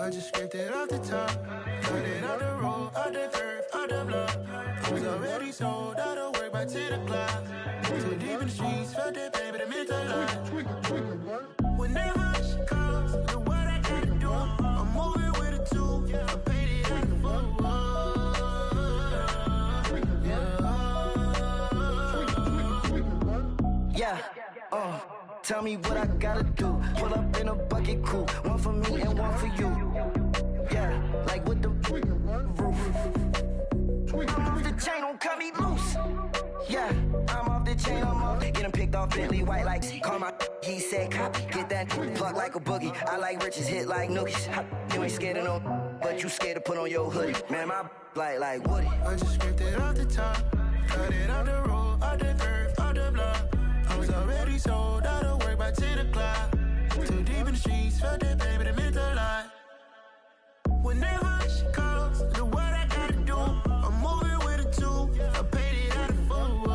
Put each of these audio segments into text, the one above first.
I just scraped it off the top. Cut it off the road, out the curve, out the block. I was already sold out of work by 10 o'clock. Too deep in the streets, felt that pain, but it meant a lot. Whenever she calls, know what I gotta do. I'm moving with a two. I paid it out the full. Yeah, tell me what I gotta do. Pull up in a bucket crew, one for me and one for you. Yeah, like with the roof. I'm off the chain, don't cut me loose. Yeah, I'm off the chain, I'm off. Get him picked off Bentley white lights. Call my he said copy. Get that plug like a boogie. I like riches, hit like nookies. You ain't scared of no, but you scared to put on your hoodie. Man, my like Woody. I just scraped it off the top. Cut it off the road, out the curve, out the block. I was already sold out of work by 10 o'clock. Too deep in the streets, felt that pain, but it meant a lot. Whenever she calls, know what I gotta do. I'm moving with a two. I paid it out of full.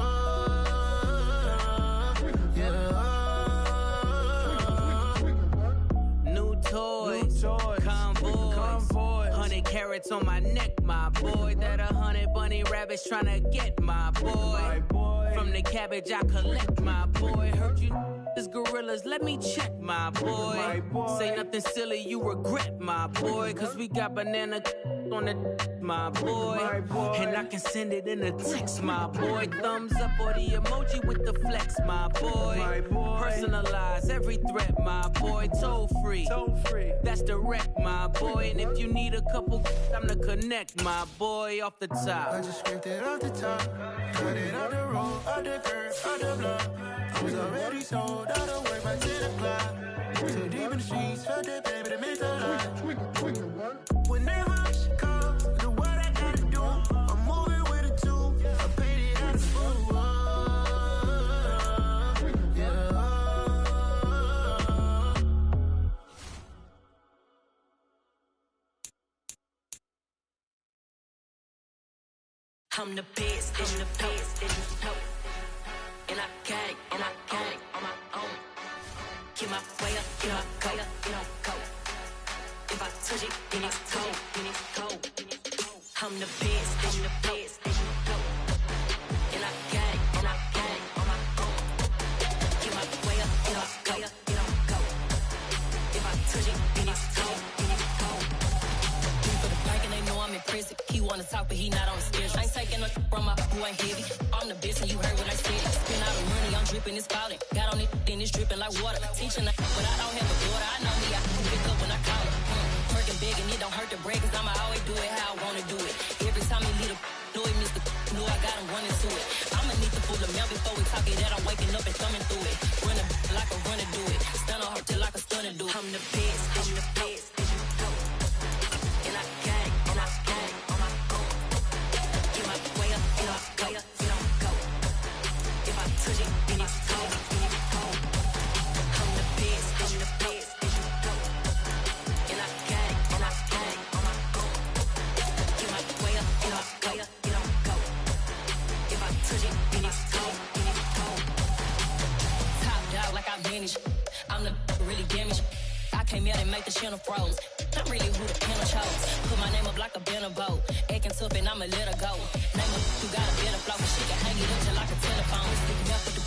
Yeah. New toys, convoys, 100 carats on my neck, my boy. That 100 bunny rabbits tryna get my boy. From the cabbage I collect, my boy. Heard you is gorillas, let me check, my boy. Say nothing silly, you regret, my boy. Cause we got banana on the my boy. And I can send it in a text, my boy. Thumbs up or the emoji with the flex, my boy. Personalize every threat, my boy. Toll free, that's direct, my boy. And if you need a couple, I'm to connect, my boy. Off the top, I just scraped it off the top. Cut it off the road, out the curve, out the block. I was already sold out of work by 10 o'clock. Too deep in the streets, felt that pain, but it meant a lot. Whenever she calls, know what I gotta do. I'm moving with a two. I paid it out of full. Yeah. I'm the best, I'm the best, and I got it, on my own. Get my way up, get my go. If I touch it, then it's cold, I'm the best, and I got it, on my own. Get my way up, get my go. If I touch it, then it's cold. For the bank and they know I'm in prison. He wanna talk, but he not on the schedule. I ain't taking no from my who ain't heavy. I'm the best and you heard what I said. Spend all the money, I'm dripping, it's falling. Got on it, then it's dripping like water. Teaching but I don't have a daughter. I know me, I can pick up when I call her. Working big and it don't hurt to break, cause I'ma always do it how I wanna do it. Every time he lead a know it, Mr. Know I got him running to it. I'ma need to pull the mail before we talk it that I'm waking up and thumbing through it. Running like a runner do it. Stun on her till like a stunner do it. I'm the best, and I got it, on my own. Get my way up, get my go. If I touch it, then it's cold. I'm the best, and I got it, on my own. Get my way up, get my go. If I touch it, then it's cold. Top dog like I vanished. I'm the really damaged. I came out and make the channel froze. I'm really who the panel chose. Put my name up like a banner boat. Acting tough and I'ma let her go. Name her, you got a better flow. She can hang it up just like a telephone. Stick me up with the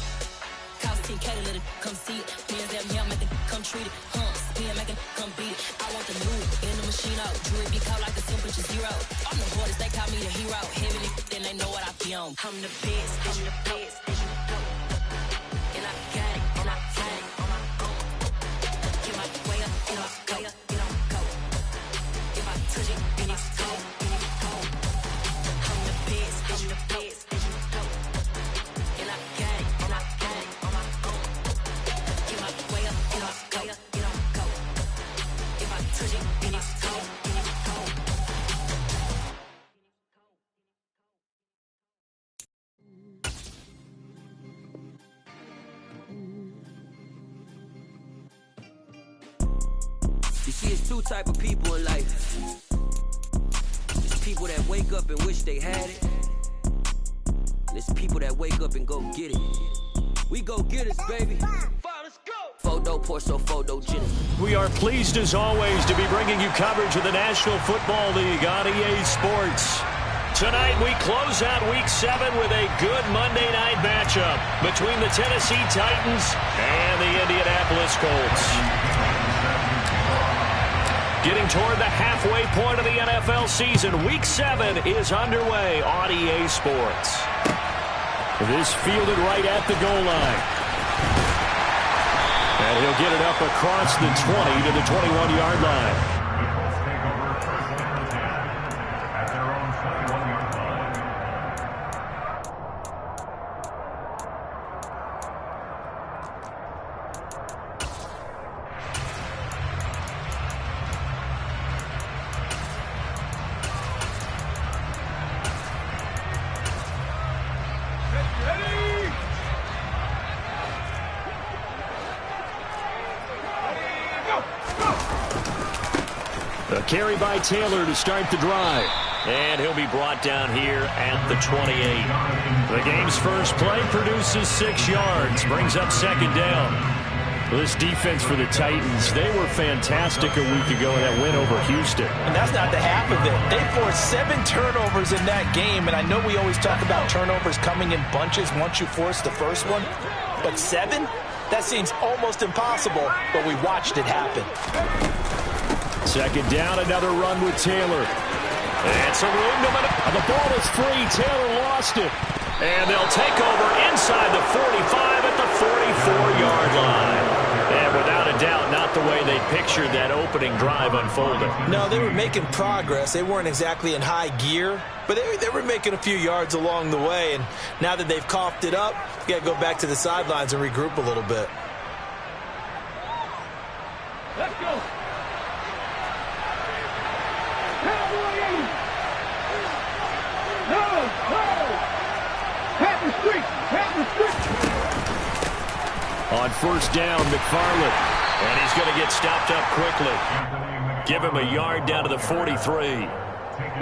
cost 10K to let it come see it. Hands down here, make it come treat it. Spin, make it come beat it. I want the new in the machine out. Jewelry be caught like the temperature zero. I'm the boys, they call me the hero. Heavy, then they know what I be on. I'm the best, and I got it, on my own. Get my way up, get my go. If I touch it, then it's cold. I'm the best, and I got it, on my own. Get my way up, get my go. If I touch it, then it's cold. You see, it's two type of people in life. It's people that wake up and wish they had it. And it's people that wake up and go get it. We go get us, baby. Let's go. modo, pour so photogenic. We are pleased as always to be bringing you coverage of the National Football League on EA Sports. Tonight we close out Week 7 with a good Monday night matchup between the Tennessee Titans and the Indianapolis Colts. Getting toward the halfway point of the NFL season, Week 7 is underway on EA Sports. This fielded right at the goal line. And he'll get it up across the 20 to the 21-yard line. A carry by Taylor to start the drive. And he'll be brought down here at the 28. The game's first play produces 6 yards, brings up second down. This defense for the Titans, they were fantastic a week ago in that win over Houston. And that's not the half of it. They forced 7 turnovers in that game, and I know we always talk about turnovers coming in bunches once you force the first one, but 7? That seems almost impossible, but we watched it happen. Second down, another run with Taylor. And some room to the ball is free. Taylor lost it. And they'll take over inside the 45 at the 44-yard line. And without a doubt, not the way they pictured that opening drive unfolding. No, they were making progress. They weren't exactly in high gear, but they were making a few yards along the way. And now that they've coughed it up, you got to go back to the sidelines and regroup a little bit. Let's go. On first down, McFarland. And he's going to get stopped up quickly. Give him a yard down to the 43.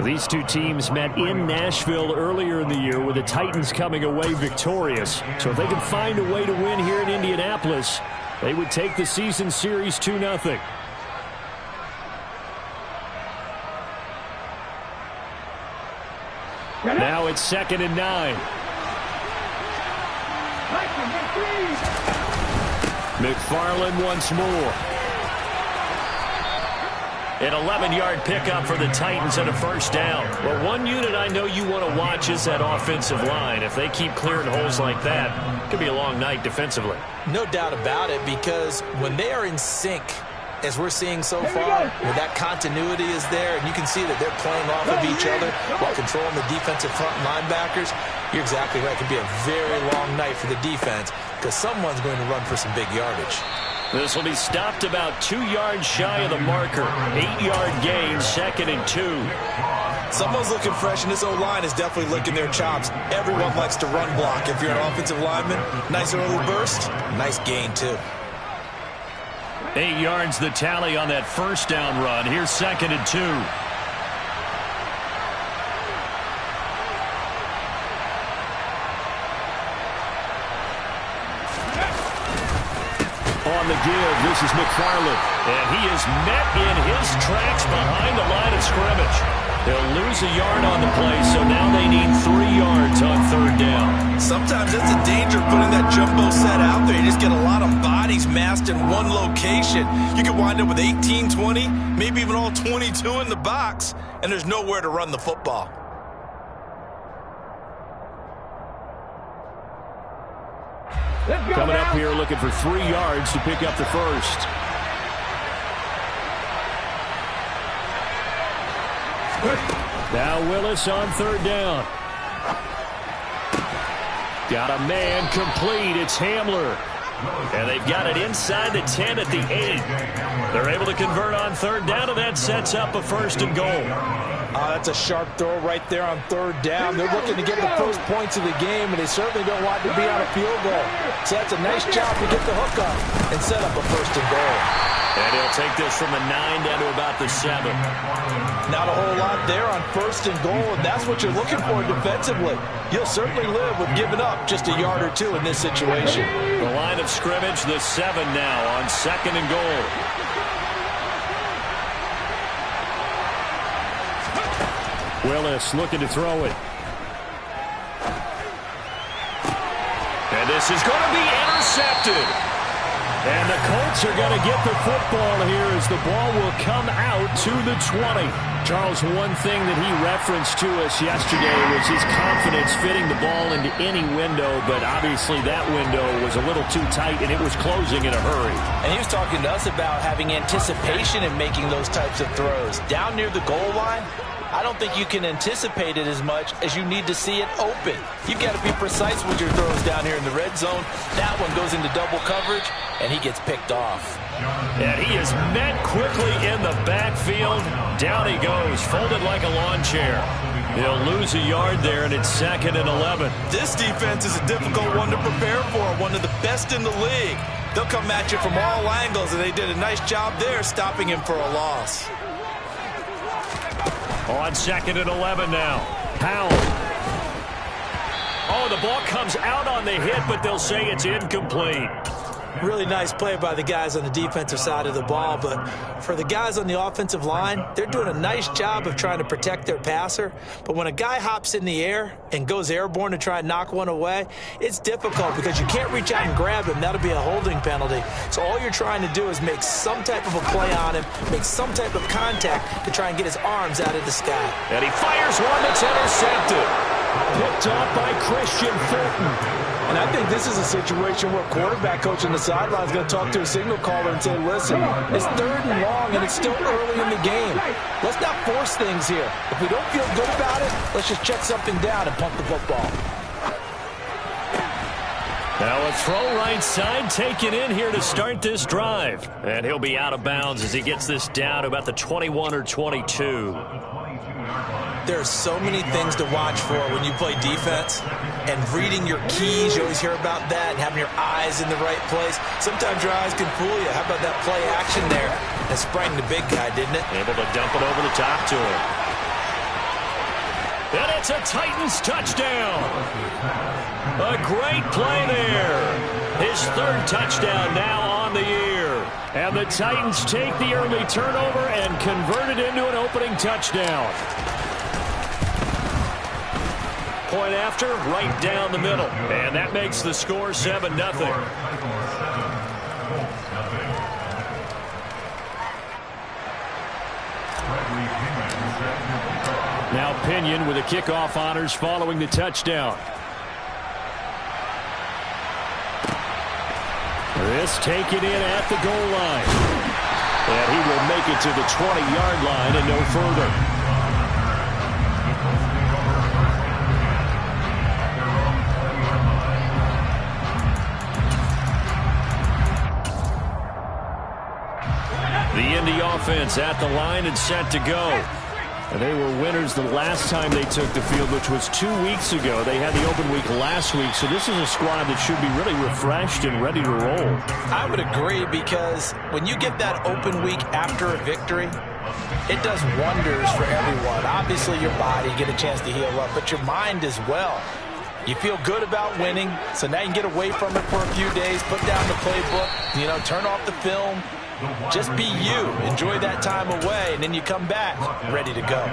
These two teams met in Nashville earlier in the year with the Titans coming away victorious. So if they can find a way to win here in Indianapolis, they would take the season series 2-0. Now it's 2nd and 9. McFarland once more. An 11-yard pickup for the Titans and a first down. Well, one unit I know you want to watch is that offensive line. If they keep clearing holes like that, it could be a long night defensively. No doubt about it, because when they are in sync, as we're seeing so far, where that continuity is there, and you can see that they're playing off of each other while controlling the defensive front linebackers, you're exactly right. It could be a very long night for the defense because someone's going to run for some big yardage. This will be stopped about 2 yards shy of the marker. 8-yard gain, 2nd and 2. Someone's looking fresh, and this O-line is definitely licking their chops. Everyone likes to run block. If you're an offensive lineman, nice early burst, nice gain too. 8 yards the tally on that first down run. Here's 2nd and 2. On the give, this is McFarland. And he is met in his tracks behind the line of scrimmage. They'll lose a yard on the play, so now they need 3 yards on 3rd down. Sometimes that's the danger of putting that jumbo set out there. You just get a lot of bodies massed in one location. You can wind up with 18, 20, maybe even all 22 in the box, and there's nowhere to run the football. Coming up here looking for 3 yards to pick up the first. Now Willis on 3rd down. Got a man complete. It's Hamler. And they've got it inside the 10 at the 8. They're able to convert on 3rd down, and that sets up a 1st and goal. That's a sharp throw right there on 3rd down. They're looking to get the first points of the game, and they certainly don't want to be on a field goal. So that's a nice job to get the hook up and set up a 1st and goal. And he'll take this from the 9 down to about the 7. Not a whole lot there on 1st and goal, and that's what you're looking for defensively. You'll certainly live with giving up just a yard or two in this situation. The line of scrimmage, the 7 now on 2nd and goal. Willis looking to throw it. And this is going to be intercepted. And the Colts are going to get the football here as the ball will come out to the 20. Charles, one thing that he referenced to us yesterday was his confidence fitting the ball into any window, but obviously that window was a little too tight and it was closing in a hurry. And he was talking to us about having anticipation in making those types of throws. Down near the goal line, I don't think you can anticipate it as much as you need to see it open. You've got to be precise with your throws down here in the red zone. That one goes into double coverage, and he gets picked off. And he is met quickly in the backfield. Down he goes, folded like a lawn chair. He'll lose a yard there, and it's 2nd and 11. This defense is a difficult one to prepare for, one of the best in the league. They'll come at you from all angles, and they did a nice job there stopping him for a loss. On 2nd and 11 now. Powell. Oh, the ball comes out on the hit, but they'll say it's incomplete. Really nice play by the guys on the defensive side of the ball, but for the guys on the offensive line, they're doing a nice job of trying to protect their passer. But when a guy hops in the air and goes airborne to try and knock one away, it's difficult because you can't reach out and grab him. That'll be a holding penalty. So all you're trying to do is make some type of a play on him, make some type of contact to try and get his arms out of the sky. And he fires one that's intercepted. Picked off by Christian Fulton. And I think this is a situation where quarterback coach on the sideline is going to talk to a signal caller and say, listen, it's 3rd and long and it's still early in the game. Let's not force things here. If we don't feel good about it, let's just check something down and pump the football. Now a throw right side taken in here to start this drive. And he'll be out of bounds as he gets this down to about the 21 or 22. There are so many things to watch for when you play defense. And reading your keys, you always hear about that, and having your eyes in the right place. Sometimes your eyes can fool you. How about that play action there? That sprang the big guy, didn't it? Able to dump it over the top to him. And it's a Titans touchdown. A great play there. His 3rd touchdown now on the year. And the Titans take the early turnover and convert it into an opening touchdown. Point after, right down the middle. And that makes the score 7-0. Now Pinion with the kickoff honors following the touchdown. This taken in at the goal line. And he will make it to the 20-yard line and no further. The Indy offense at the line and set to go. And they were winners the last time they took the field, which was 2 weeks ago. They had the open week last week, so this is a squad that should be really refreshed and ready to roll. I would agree, because when you get that open week after a victory, it does wonders for everyone. Obviously, your body, get a chance to heal up, but your mind as well. You feel good about winning, so now you can get away from it for a few days, put down the playbook, turn off the film. Just be you. Enjoy that time away, and then you come back ready to go.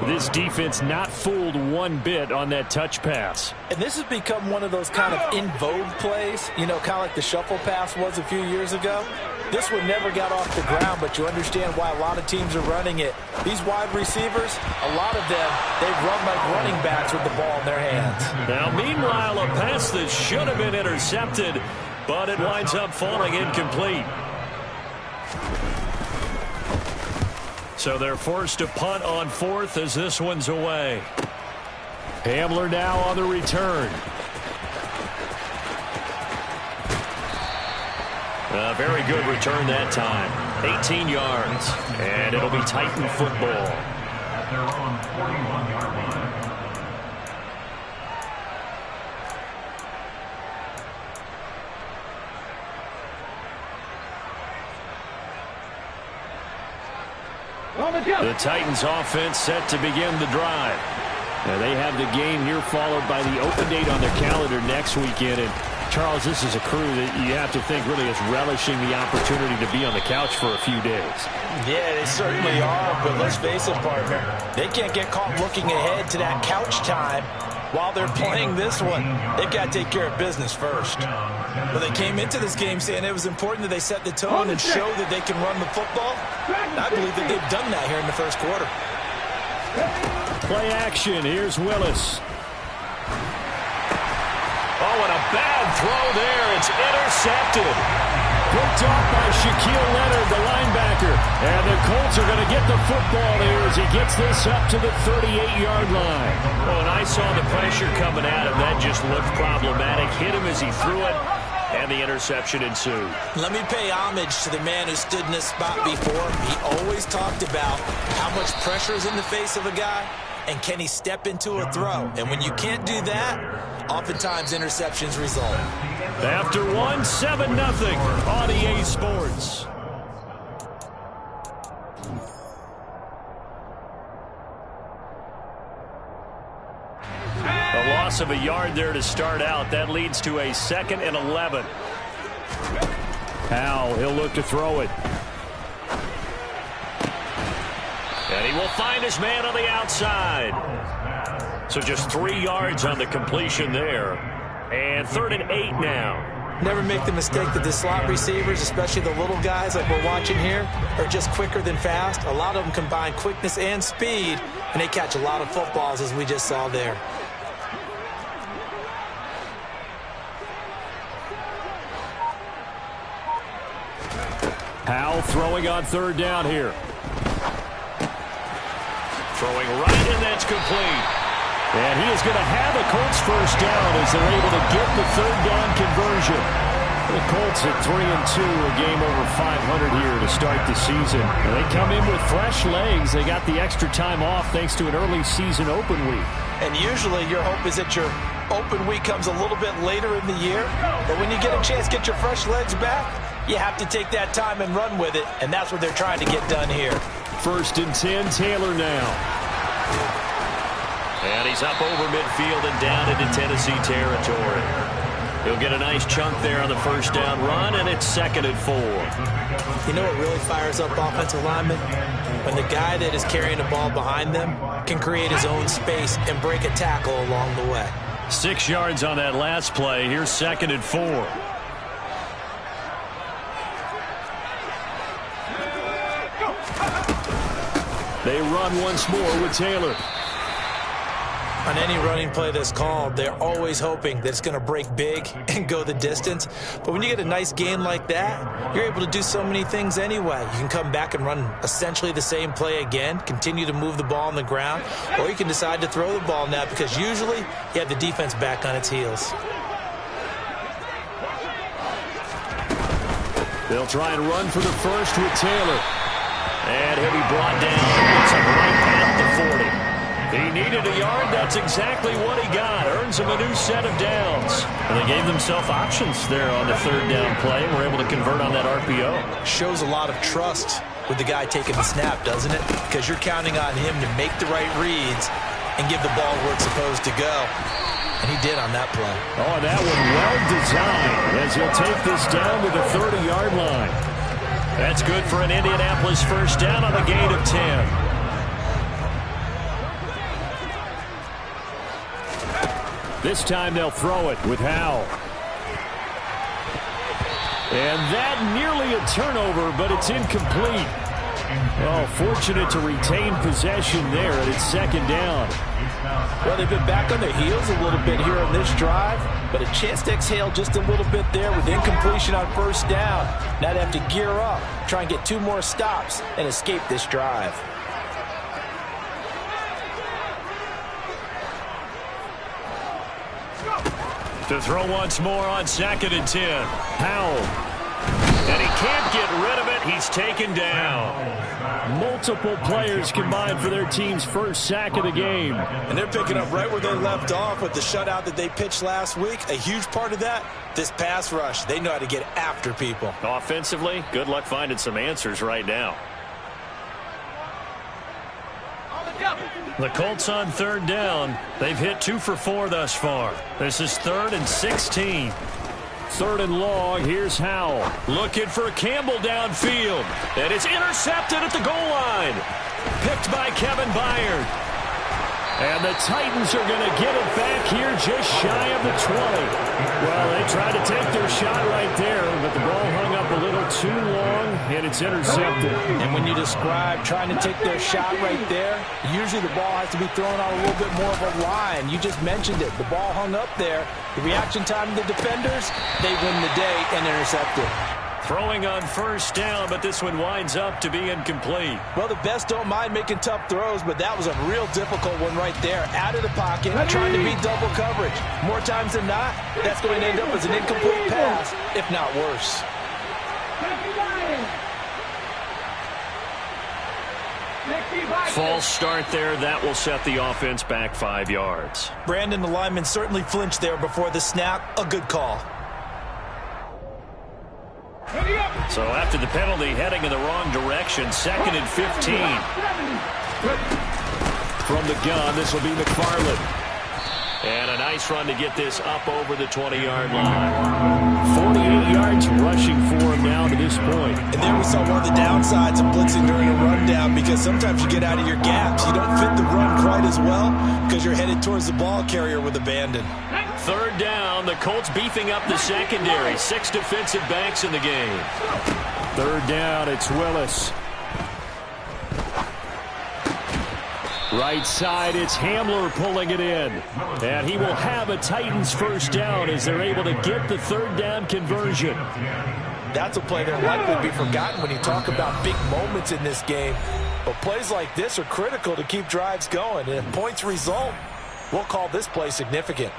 This defense not fooled one bit on that touch pass. And this has become one of those kind of in vogue plays, kind of like the shuffle pass was a few years ago. This one never got off the ground, but you understand why a lot of teams are running it. These wide receivers, a lot of them, they run like running backs with the ball in their hands. Now, meanwhile, a pass that should have been intercepted, but it winds up falling incomplete. So they're forced to punt on 4th as this one's away. Hamler now on the return. A very good return that time. 18 yards. And it'll be Titan football. At their own 41-yard line. The Titans offense set to begin the drive. Now they have the game here followed by the open date on their calendar next weekend. And Charles, this is a crew that you have to think really is relishing the opportunity to be on the couch for a few days. Yeah, they certainly are, but let's face it, partner. They can't get caught looking ahead to that couch time while they're playing this one. They've got to take care of business first. But they came into this game saying it was important that they set the tone and show that they can run the football. I believe that they've done that here in the first quarter. Play action. Here's Willis. Oh, and a bad throw there. It's intercepted. Picked off by Shaquille Leonard, the linebacker. And the Colts are going to get the football here as he gets this up to the 38-yard line. Oh, and I saw the pressure coming at him. That just looked problematic. Hit him as he threw it, and the interception ensued. Let me pay homage to the man who stood in this spot before. He always talked about how much pressure is in the face of a guy, and can he step into a throw. And when you can't do that, oftentimes interceptions result. After 7-0 on EA Sports. A loss of a yard there to start out. That leads to a 2nd and 11. Powell, he'll look to throw it. And he will find his man on the outside. So just 3 yards on the completion there. And 3rd and 8 now. Never make the mistake that the slot receivers, especially the little guys like we're watching here, are just quicker than fast. A lot of them combine quickness and speed, and they catch a lot of footballs, as we just saw there. Powell throwing on 3rd down here. Throwing right, and that's complete. And he is going to have a Colts first down as they're able to get the 3rd down conversion. The Colts at 3-2, a game over 500 here to start the season. And they come in with fresh legs. They got the extra time off thanks to an early season open week. And usually your hope is that your open week comes a little bit later in the year. But when you get a chance to get your fresh legs back, you have to take that time and run with it. And that's what they're trying to get done here. 1st and 10, Taylor now. And he's up over midfield and down into Tennessee territory. He'll get a nice chunk there on the 1st down run, and it's 2nd and 4. You know what really fires up offensive linemen? When the guy that is carrying the ball behind them can create his own space and break a tackle along the way. 6 yards on that last play. Here's 2nd and 4. They run once more with Taylor. On any running play that's called, they're always hoping that it's going to break big and go the distance. But when you get a nice gain like that, you're able to do so many things anyway. You can come back and run essentially the same play again, continue to move the ball on the ground, or you can decide to throw the ball now because usually you have the defense back on its heels. They'll try and run for the first with Taylor. And he'll be brought down. It's up right past the 40. He needed a yard. That's exactly what he got. Earns him a new set of downs. And they gave themselves options there on the 3rd down play. We're able to convert on that RPO. Shows a lot of trust with the guy taking the snap, doesn't it? Because you're counting on him to make the right reads and give the ball where it's supposed to go. And he did on that play. Oh, that one well designed as he'll take this down to the 30-yard line. That's good for an Indianapolis first down on the gain of 10. This time they'll throw it with Howell. And that nearly a turnover, but it's incomplete. Oh, fortunate to retain possession there, and it's 2nd down. Well, they've been back on their heels a little bit here on this drive, but a chance to exhale just a little bit there with incompletion on 1st down. Now they have to gear up, try and get 2 more stops, and escape this drive. To throw once more on 2nd and 10. Powell. And he can't get rid of it. He's taken down. Multiple players combined for their team's first sack of the game. And they're picking up right where they left off with the shutout that they pitched last week. A huge part of that, this pass rush. They know how to get after people. Offensively, good luck finding some answers right now. The Colts on 3rd down. They've hit 2 for 4 thus far. This is 3rd and 16. 3rd and long. Here's Howell. Looking for Campbell downfield. And it's intercepted at the goal line. Picked by Kevin Byard. And the Titans are going to get it back here just shy of the 20. Well, they tried to take their shot right there, but the ball hung up a little too long, and it's intercepted. And when you describe trying to take their shot right there, usually the ball has to be thrown on a little bit more of a line. You just mentioned it. The ball hung up there. The reaction time of the defenders, they win the day and intercept it. Throwing on 1st down, but this one winds up to be incomplete. Well, the best don't mind making tough throws, but that was a real difficult one right there. Out of the pocket, trying to beat double coverage. More times than not, that's going to end up as an incomplete pass, if not worse. False start there. That will set the offense back 5 yards. Brandon, the lineman certainly flinched there before the snap. A good call. So after the penalty, heading in the wrong direction, 2nd and 15. From the gun, this will be McFarland. And a nice run to get this up over the 20-yard line. 48 yards rushing for him now to this point. And there we saw one of the downsides of blitzing during a rundown, because sometimes you get out of your gaps. You don't fit the run quite as well because you're headed towards the ball carrier with abandon. 3rd down, the Colts beefing up the secondary. 6 defensive backs in the game. 3rd down, it's Willis. Right side, it's Hamler pulling it in. And he will have a Titans 1st down as they're able to get the 3rd down conversion. That's a play that will likely be forgotten when you talk about big moments in this game. But plays like this are critical to keep drives going. And if points result, we'll call this play significant.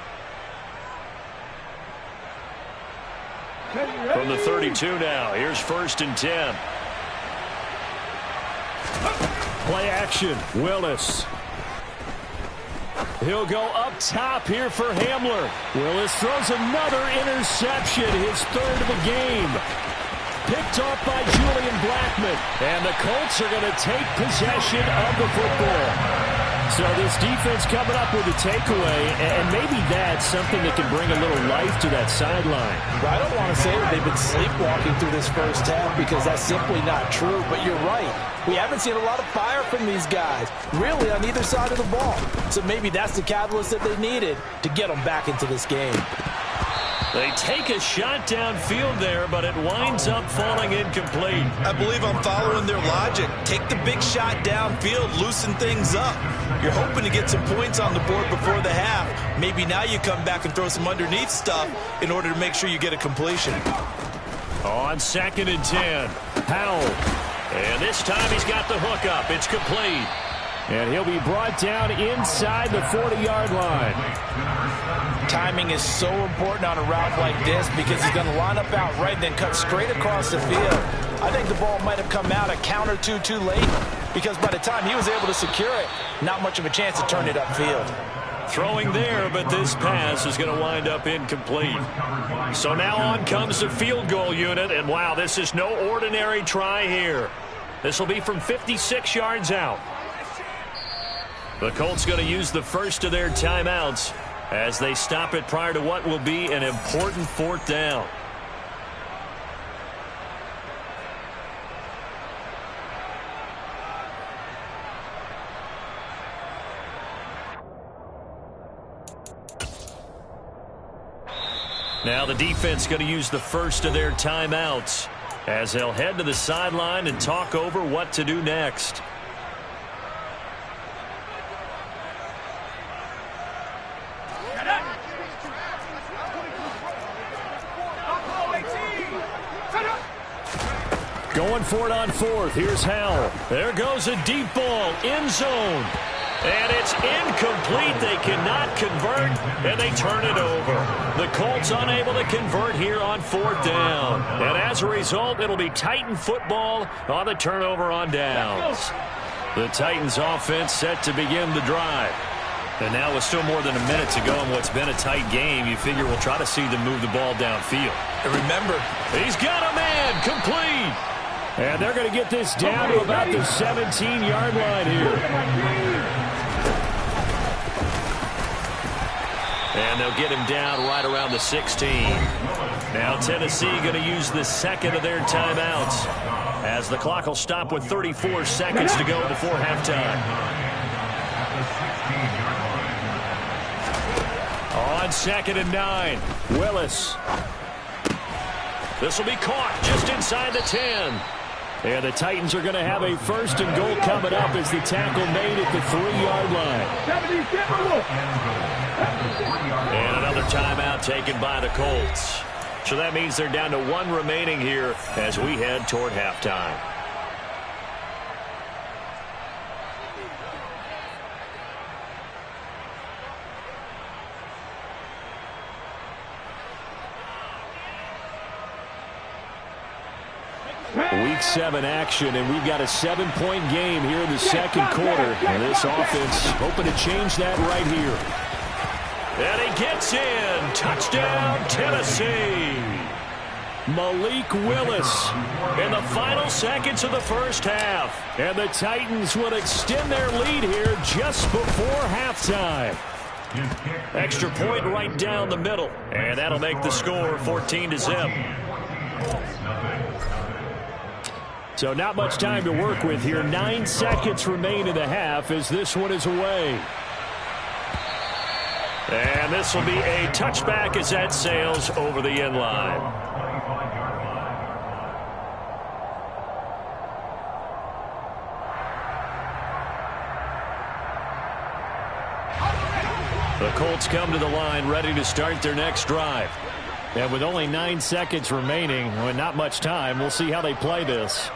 From the 32 now, here's 1st and 10. Play action, Willis. He'll go up top here for Hamler. Willis throws another interception, his 3rd of the game. Picked off by Julian Blackmon. And the Colts are going to take possession of the football. So this defense coming up with a takeaway, and maybe that's something that can bring a little life to that sideline. Well, I don't want to say that they've been sleepwalking through this 1st half, because that's simply not true, but you're right. We haven't seen a lot of fire from these guys, really, on either side of the ball. So maybe that's the catalyst that they needed to get them back into this game. They take a shot downfield there, but it winds up falling incomplete. I believe I'm following their logic. Take the big shot downfield, loosen things up. You're hoping to get some points on the board before the half. Maybe now you come back and throw some underneath stuff in order to make sure you get a completion. On 2nd and 10, Howell. And this time he's got the hook up. It's complete. And he'll be brought down inside the 40-yard line. Timing is so important on a route like this, because he's going to line up out right and then cut straight across the field. I think the ball might have come out a count or two too late, because by the time he was able to secure it, not much of a chance to turn it upfield. Throwing there, but this pass is going to wind up incomplete. So now on comes the field goal unit, and wow, this is no ordinary try here. This will be from 56 yards out. The Colts going to use the first of their timeouts as they stop it prior to what will be an important 4th down. Now the defense going to use the first of their timeouts as they'll head to the sideline and talk over what to do next. Going for it on 4th. Here's Howell. There goes a deep ball. End zone. And it's incomplete. They cannot convert, and they turn it over. The Colts unable to convert here on 4th down. And as a result, it'll be Titan football on the turnover on downs. The Titans offense set to begin the drive. And now with still more than a minute to go in what's been a tight game, you figure we'll try to see them move the ball downfield. And remember, he's got a man. Complete. And they're going to get this down to about the 17-yard line here. And they'll get him down right around the 16. Now Tennessee going to use the second of their timeouts, as the clock will stop with 34 seconds to go before halftime. On 2nd and 9, Willis. This will be caught just inside the 10. And the Titans are going to have a 1st and goal coming up as the tackle made at the 3-yard line. And another timeout taken by the Colts. So that means they're down to 1 remaining here as we head toward halftime. Week 7 action, and we've got a 7-point game here in the second quarter. And this offense hoping to change that right here. And he gets in. Touchdown, Tennessee. Malik Willis in the final seconds of the first half. And the Titans will extend their lead here just before halftime. Extra point right down the middle. And that'll make the score 14-0. So not much time to work with here. 9 seconds remain in the half as this one is away. And this will be a touchback as that sails over the end line. The Colts come to the line ready to start their next drive. And with only 9 seconds remaining, and not much time, we'll see how they play this.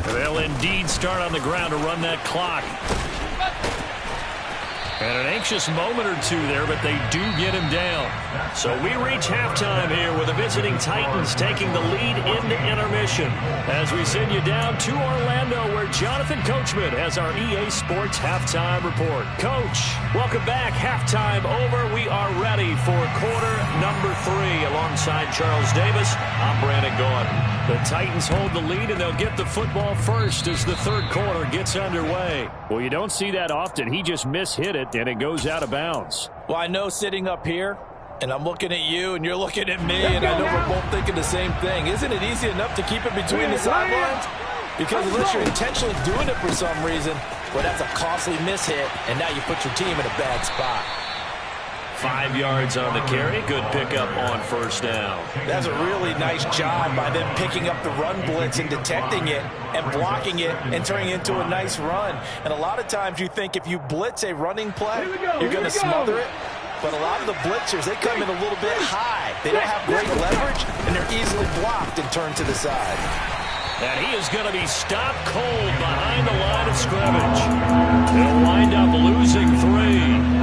They'll indeed start on the ground to run that clock. And an anxious moment or two there, but they do get him down. So we reach halftime here with the visiting Titans taking the lead into intermission. As we send you down to Orlando, where Jonathan Coachman has our EA Sports Halftime Report. Coach, welcome back. Halftime over. We are ready for quarter number 3. Alongside Charles Davis, I'm Brandon Gordon. The Titans hold the lead, and they'll get the football first as the third quarter gets underway. Well, you don't see that often. He just mishit it, and it goes out of bounds. Well, I know sitting up here, and I'm looking at you, and you're looking at me, and I know we're both thinking the same thing. Isn't it easy enough to keep it between the sidelines? Because unless you're intentionally doing it for some reason, well, that's a costly mishit, and now you put your team in a bad spot. 5 yards on the carry. Good pickup on first down. That's a really nice job by them picking up the run blitz and detecting it and blocking it and turning it into a nice run. And a lot of times you think if you blitz a running play, you're going to smother it. But a lot of the blitzers, they come in a little bit high. They don't have great leverage, and they're easily blocked and turned to the side. And he is going to be stopped cold behind the line of scrimmage. He'll wind up losing 3.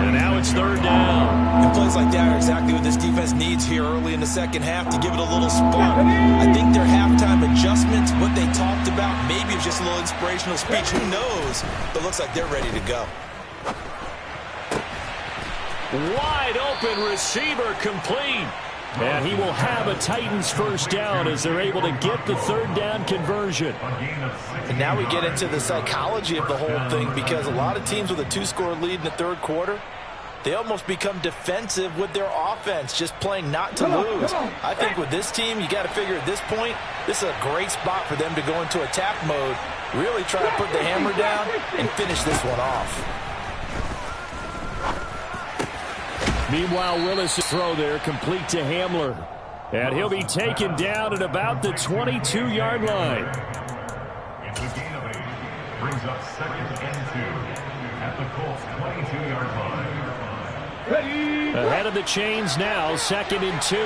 And now it's third down. And plays like that are exactly what this defense needs here early in the second half to give it a little spark. I think their halftime adjustments, what they talked about, maybe it was just a little inspirational speech. Who knows? But it looks like they're ready to go. Wide open receiver complete. And he will have a Titans first down as they're able to get the third down conversion. And now we get into the psychology of the whole thing, because a lot of teams with a 2-score lead in the third quarter, they almost become defensive with their offense, just playing not to lose. I think with this team, you got to figure at this point, this is a great spot for them to go into attack mode, really try to put the hammer down and finish this one off. Meanwhile, Willis' throw there complete to Hamler. And he'll be taken down at about the 22-yard line. It's a gain of 8. Brings up 2nd and 2 at the Colts 22-yard line. Ready. Ahead of the chains now, 2nd and 2.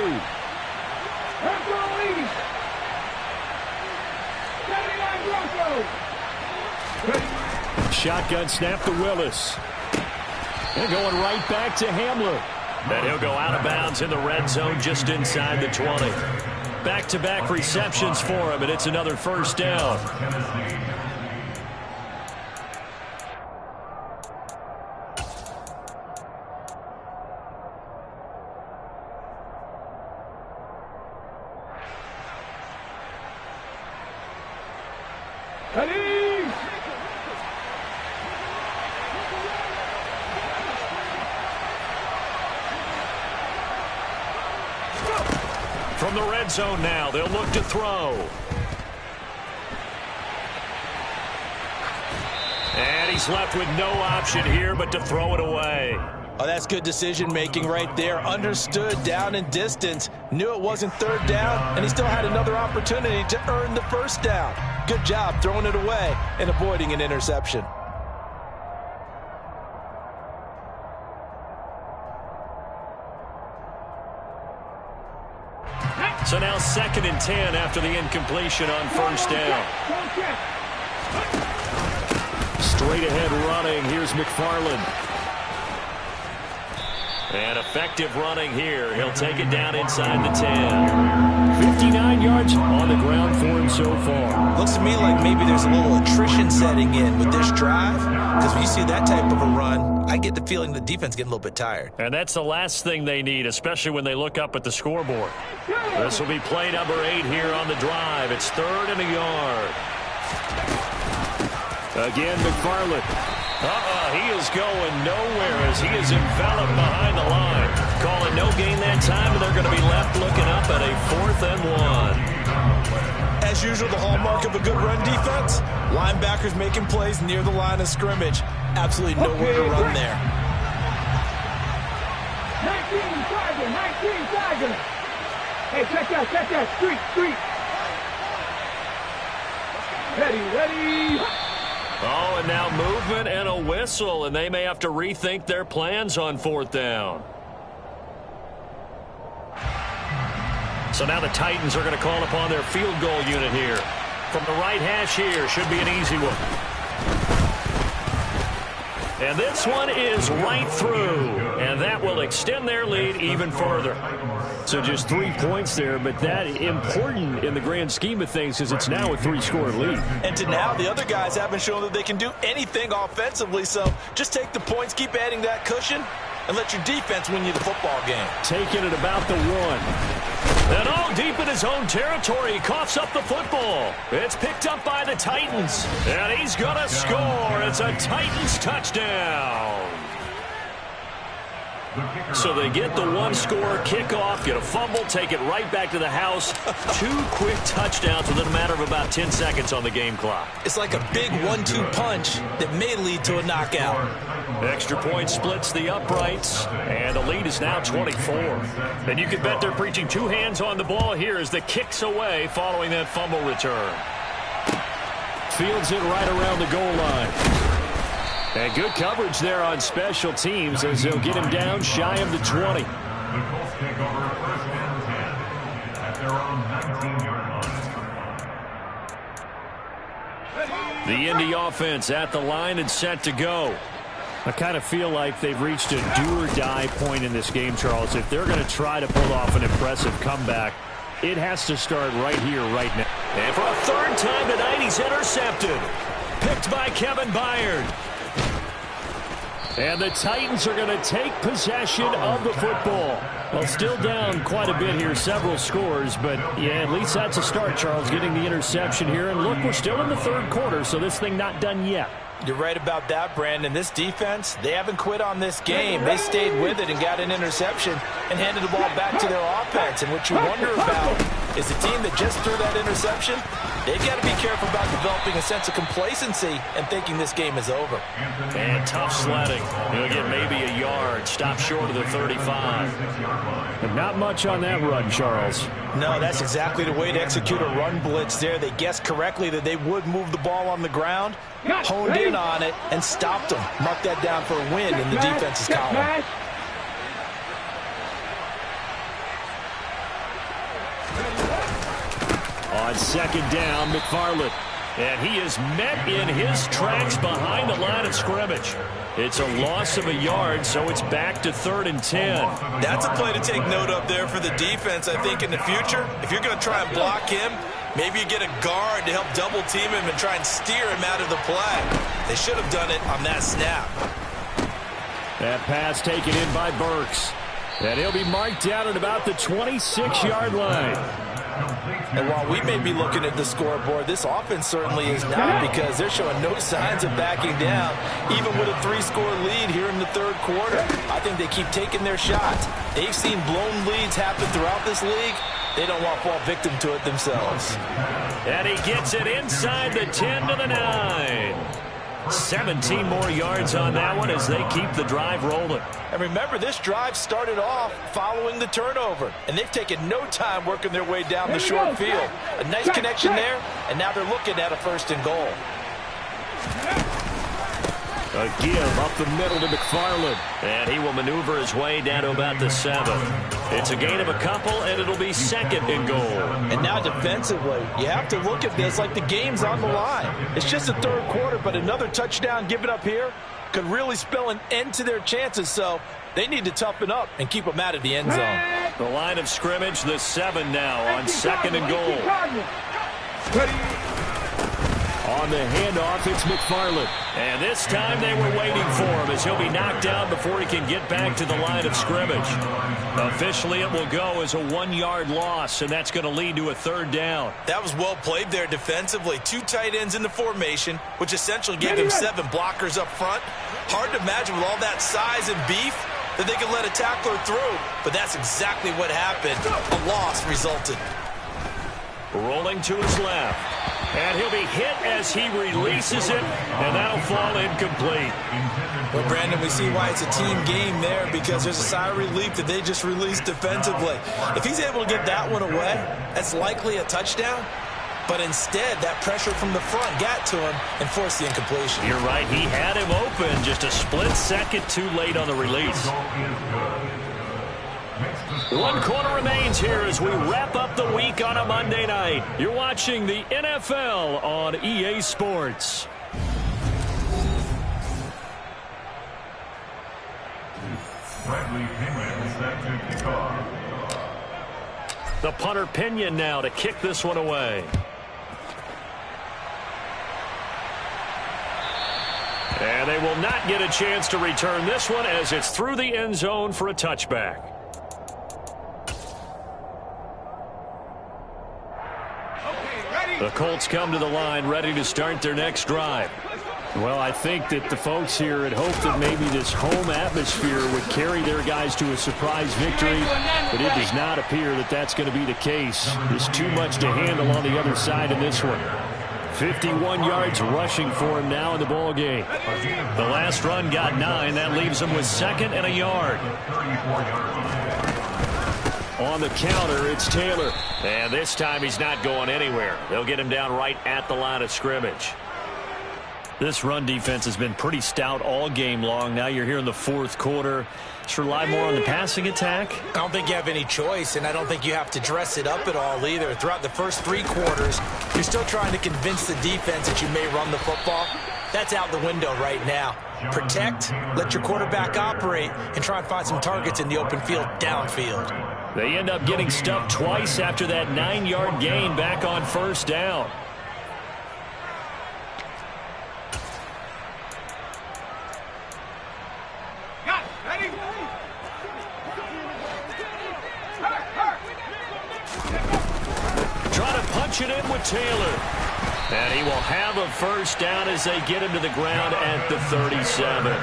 Shotgun snap to Willis. They're going right back to Hamler. And he'll go out of bounds in the red zone just inside the 20. Back-to-back receptions for him, and it's another first down. From the red zone now, they'll look to throw. And he's left with no option here but to throw it away. Oh, that's good decision-making right there. Understood down and distance. Knew it wasn't third down, and he still had another opportunity to earn the first down. Good job throwing it away and avoiding an interception. So now 2nd and 10 after the incompletion on first down. Straight ahead running. Here's McFarland. And effective running here. He'll take it down inside the 10. 59 yards on the ground for him so far. Looks to me like maybe there's a little attrition setting in with this drive. Because when you see that type of a run, I get the feeling the defense getting a little bit tired. And that's the last thing they need, especially when they look up at the scoreboard. This will be play number 8 here on the drive. It's 3rd and a yard. Again, McFarland. He is going nowhere as he is enveloped behind the line. Calling no gain that time, and they're going to be left looking up at a 4th and 1. As usual, the hallmark of a good run defense, linebackers making plays near the line of scrimmage. Absolutely nowhere to run there. 19 Tiger. Hey, check that. Street. Ready. Oh, and now movement and a whistle, and they may have to rethink their plans on 4th down. So now the Titans are going to call upon their field goal unit here. From the right hash here, should be an easy one. And this one is right through, and that will extend their lead even further. So just 3 points there, but that important in the grand scheme of things because it's now a 3-score lead. And to now, the other guys haven't shown that they can do anything offensively, so just take the points, keep adding that cushion, and let your defense win you the football game. Taking it about the 1. And all deep in his own territory, he coughs up the football. It's picked up by the Titans, and he's going to score. It's a Titans touchdown. So they get the 1-score kickoff, get a fumble, take it right back to the house. 2 quick touchdowns within a matter of about 10 seconds on the game clock. It's like a big 1-2 punch that may lead to a knockout. Extra point splits the uprights, and the lead is now 24. And you can bet they're preaching 2 hands on the ball here as the kick's away following that fumble return. Fields it right around the goal line. And good coverage there on special teams as they'll get him down shy of the 20. The Colts take over 1st and 10 at their own 19-yard line. The Indy offense at the line and set to go. I kind of feel like they've reached a do-or-die point in this game, Charles. If they're going to try to pull off an impressive comeback, it has to start right here, right now. And for a 3rd time tonight, he's intercepted. Picked by Kevin Byard. And the Titans are going to take possession of the football. Well, still down quite a bit here, several scores, but yeah, at least that's a start, Charles, getting the interception here. And look, we're still in the 3rd quarter, so this thing not done yet. You're right about that, Brandon. This defense, they haven't quit on this game. They stayed with it and got an interception and handed the ball back to their offense. And what you wonder about is the team that just threw that interception, they've got to be careful about developing a sense of complacency and thinking this game is over. And tough sledding. He'll get maybe a yard. Stop short of the 35. And not much on that run, Charles. No, that's exactly the way to execute a run blitz there. They guessed correctly that they would move the ball on the ground, honed in on it, and stopped them. Mark that down for a win in the defense's column. On 2nd down, McFarland. And he is met in his tracks behind the line of scrimmage. It's a loss of a yard, so it's back to 3rd and 10. That's a play to take note of there for the defense, I think, in the future. If you're going to try and block him, maybe you get a guard to help double-team him and try and steer him out of the play. They should have done it on that snap. That pass taken in by Burks. And he'll be marked down at about the 26-yard line. And while we may be looking at the scoreboard, this offense certainly is not, because they're showing no signs of backing down, even with a 3-score lead here in the 3rd quarter. I think they keep taking their shots. They've seen blown leads happen throughout this league. They don't want to fall victim to it themselves. And he gets it inside the 10 to the 9. 17 more yards on that one as they keep the drive rolling. And remember, this drive started off following the turnover, and they've taken no time working their way down the short field. A nice connection there, and now they're looking at a 1st and goal. A give up the middle to McFarland. And he will maneuver his way down to about the 7. It's a gain of a couple, and it'll be 2nd and goal. And now defensively, you have to look at this like the game's on the line. It's just the 3rd quarter, but another touchdown given up here could really spell an end to their chances. So they need to toughen up and keep them out of the end zone. The line of scrimmage, the 7 now on 2nd and goal. On the handoff, it's McFarland. And this time they were waiting for him as he'll be knocked down before he can get back to the line of scrimmage. Officially, it will go as a 1-yard loss, and that's going to lead to a 3rd down. That was well played there defensively. 2 tight ends in the formation, which essentially gave them 7 blockers up front. Hard to imagine with all that size and beef that they could let a tackler through, but that's exactly what happened. A loss resulted. Rolling to his left. And he'll be hit as he releases it, and that'll fall incomplete. Well, Brandon, we see why it's a team game there, because there's a sigh of relief that they just released defensively. If he's able to get that one away, that's likely a touchdown. But instead, that pressure from the front got to him and forced the incompletion. You're right. He had him open, just a split second too late on the release. 1 quarter remains here as we wrap up the week on a Monday night. You're watching the NFL on EA Sports. The punter Pinion now to kick this one away. And they will not get a chance to return this one as it's through the end zone for a touchback. The Colts come to the line ready to start their next drive. Well, I think that the folks here had hoped that maybe this home atmosphere would carry their guys to a surprise victory, but it does not appear that that's going to be the case. There's too much to handle on the other side of this one. 51 yards rushing for him now in the ball game. The last run got 9. That leaves him with 2nd and a yard. On the counter, it's Taylor. And this time he's not going anywhere. They'll get him down right at the line of scrimmage. This run defense has been pretty stout all game long. Now you're here in the 4th quarter. Just rely more on the passing attack. I don't think you have any choice, and I don't think you have to dress it up at all either. Throughout the first 3 quarters, you're still trying to convince the defense that you may run the football. That's out the window right now. Protect, let your quarterback operate, and try and find some targets in the open field downfield. They end up getting stuffed twice after that 9-yard gain back on 1st down. Trying to punch it in with Taylor. And he will have a 1st down as they get him to the ground at the 37.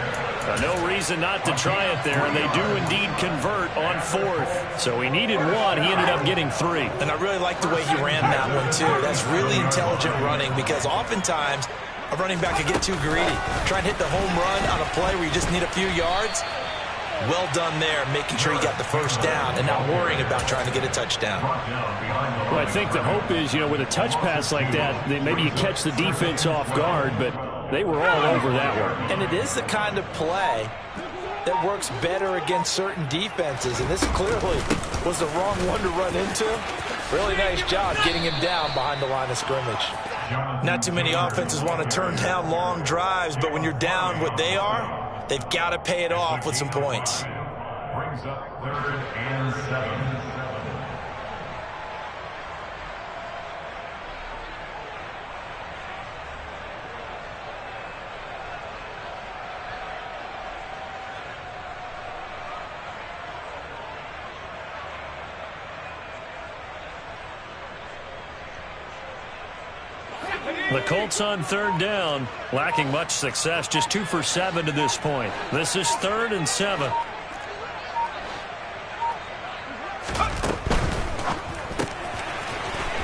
No reason not to try it there, and they do indeed convert on 4th. So he needed 1. He ended up getting 3. And I really like the way he ran that one, too. That's really intelligent running, because oftentimes a running back could get too greedy. Try and hit the home run on a play where you just need a few yards. Well done there, making sure he got the 1st down and not worrying about trying to get a touchdown. Well, I think the hope is, with a touch pass like that, maybe you catch the defense off guard, but they were all over that one. And it is the kind of play that works better against certain defenses, and this clearly was the wrong one to run into. Really nice job getting him down behind the line of scrimmage. Not too many offenses want to turn down long drives, but when you're down what they are, they've got to pay it off with some points. Brings up 3rd and 7. The Colts on 3rd down, lacking much success, just 2 for 7 to this point. This is 3rd and 7.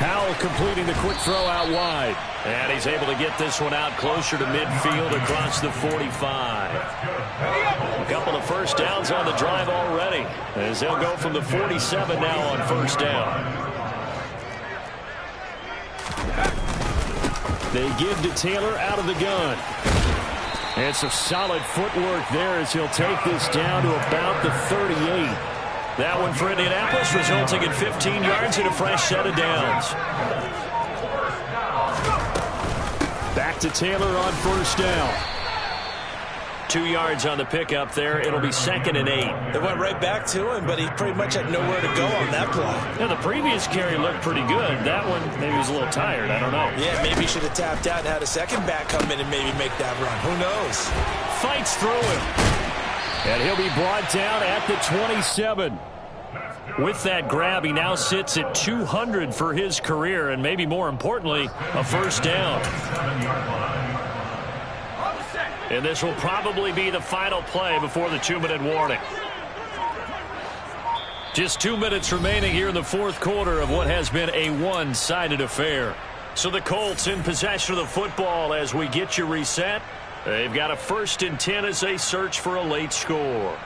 Powell completing the quick throw out wide. And he's able to get this one out closer to midfield across the 45. A couple of first downs on the drive already, as they'll go from the 47 now on first down. They give to Taylor out of the gun. And some solid footwork there as he'll take this down to about the 38. That one for Indianapolis, resulting in 15 yards and a fresh set of downs. Back to Taylor on first down. 2 yards on the pickup there. It'll be 2nd and 8. They went right back to him, but he pretty much had nowhere to go on that play. Yeah, the previous carry looked pretty good. That one, maybe he was a little tired. I don't know. Yeah, maybe he should have tapped out and had a second back come in and maybe make that run. Who knows? Fights through him. And he'll be brought down at the 27. With that grab, he now sits at 200 for his career, and maybe more importantly, a first down. And this will probably be the final play before the 2-minute warning. Just 2 minutes remaining here in the fourth quarter of what has been a one-sided affair. So the Colts in possession of the football as we get you reset. They've got a 1st and 10 as they search for a late score.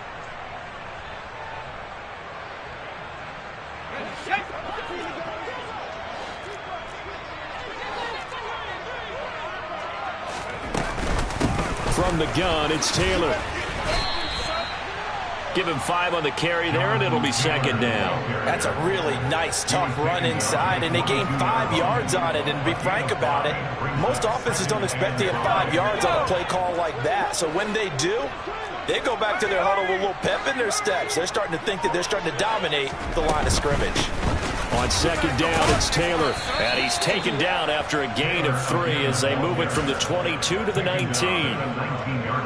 From the gun, it's Taylor. Give him 5 on the carry there, and it'll be 2nd down. That's a really nice, tough run inside, and they gained 5 yards on it. And to be frank about it, most offenses don't expect to get 5 yards on a play call like that. So when they do, they go back to their huddle with a little pep in their steps. They're starting to think that they're starting to dominate the line of scrimmage. On 2nd down, it's Taylor. And he's taken down after a gain of 3 as they move it from the 22 to the 19.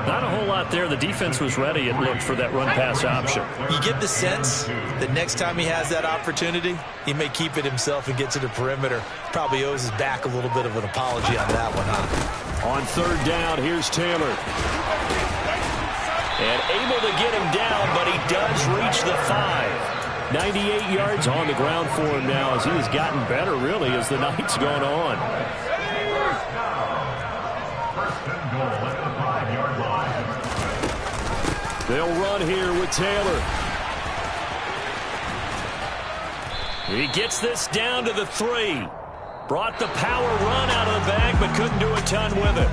Not a whole lot there. The defense was ready, it looked, for that run-pass option. You get the sense that next time he has that opportunity, he may keep it himself and get to the perimeter. Probably owes his back a little bit of an apology on that one, huh? On 3rd down, here's Taylor. And able to get him down, but he does reach the 5. 98 yards on the ground for him now as he has gotten better, really, as the night's gone on. They'll run here with Taylor. He gets this down to the 3. Brought the power run out of the bag, but couldn't do a ton with it.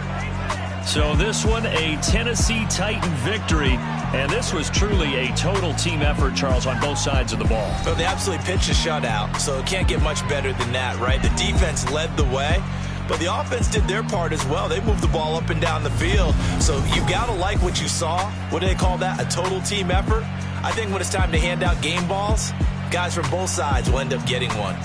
So this one, a Tennessee Titan victory. And this was truly a total team effort, Charles, on both sides of the ball. Well, they absolutely pitched a shutout, so it can't get much better than that, right? The defense led the way, but the offense did their part as well. They moved the ball up and down the field. So you got to like what you saw. What do they call that? A total team effort? I think when it's time to hand out game balls, guys from both sides will end up getting one.